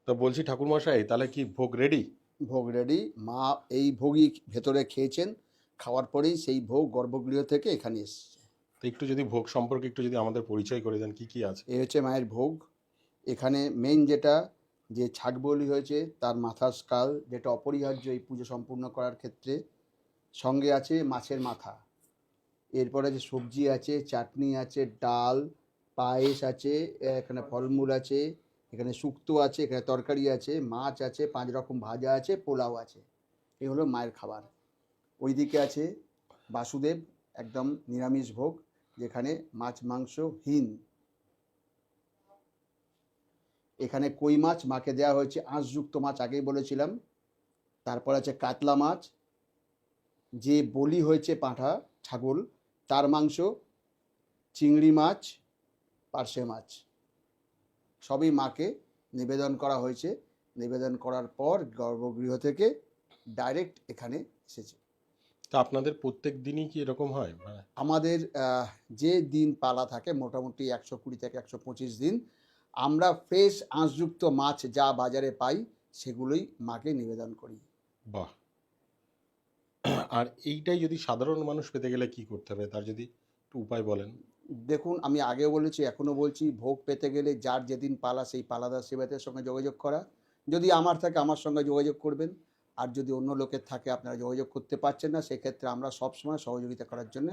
তো বলছি ঠাকুরমশাই, তাহলে কি ভোগ রেডি? ভোগ রেডি। মা এই ভোগই ভেতরে খেয়েছেন, খাওয়ার পরেই সেই ভোগ গর্ভগৃহ থেকে এখানে এসছে। তো একটু যদি ভোগ সম্পর্কে একটু যদি আমাদের পরিচয় করে দেন, কি কি আছে? এই হচ্ছে মায়ের ভোগ। এখানে মেন যেটা, যে ছাগ বলি হয়েছে তার মাথার স্কাল, যেটা অপরিহার্য এই পুজো সম্পূর্ণ করার ক্ষেত্রে। সঙ্গে আছে মাছের মাথা, এরপরে যে সবজি আছে, চাটনি আছে, ডাল, পায়েস আছে, এখানে ফলমূল আছে, এখানে শুক্তো আছে, এখানে তরকারি আছে, মাছ আছে, 5 রকম ভাজা আছে, পোলাও আছে। এই হলো মায়ের খাবার। ওইদিকে আছে বাসুদেব, একদম নিরামিষ ভোগ, যেখানে মাছ মাংসহীন। এখানে কই মাছ মাকে দেওয়া হয়েছে, আঁশযুক্ত মাছ আগেই বলেছিলাম। তারপর আছে কাতলা মাছ, যে বলি হয়েছে পাঁঠা ছাগল তার মাংস, চিংড়ি মাছ, পার্শে মাছ, সবই মাকে নিবেদন করা হয়েছে। নিবেদন করার পর গর্ভগৃহ থেকে ডাইরেক্ট এখানে এসেছে। তা আপনাদের প্রত্যেক দিনই কি এরকম হয়? আমাদের যে দিন পালা থাকে মোটামুটি 120 থেকে 125 দিন, আমরা ফ্রেশ আঁশযুক্ত মাছ যা বাজারে পাই সেগুলোই মাকে নিবেদন করি। বাহ! আর এইটাই যদি সাধারণ মানুষ পেতে গেলে কি করতে হবে, তার যদি একটু উপায় বলেন। দেখুন, আমি আগেও বলেছি, এখনও বলছি, ভোগ পেতে গেলে যার যেদিন পালা সেই পালাদার সেবাতের সঙ্গে যোগাযোগ করা। যদি আমার থাকে আমার সঙ্গে যোগাযোগ করবেন, আর যদি অন্য লোকের থাকে আপনারা যোগাযোগ করতে পারছেন না, সেক্ষেত্রে আমরা সবসময় সহযোগিতা করার জন্য।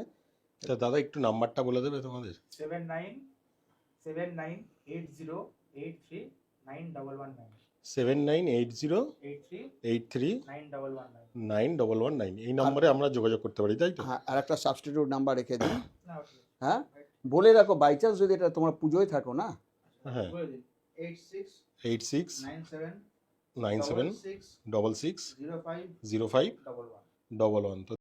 তা দাদা একটু নাম্বারটা বলে দেবে তোমাদের? 7979083911 7980839119 এই নম্বরে আমরা যোগাযোগ করতে পারি, তাই তো? হ্যাঁ, আর একটা সাবস্টিটিউট নাম্বার রেখে দিন। না হ্যাঁ, বলে রাখো, বাই চান্স যদি এটা তোমরা পুজোয় থাকো না। হ্যাঁ, 8697660511 তো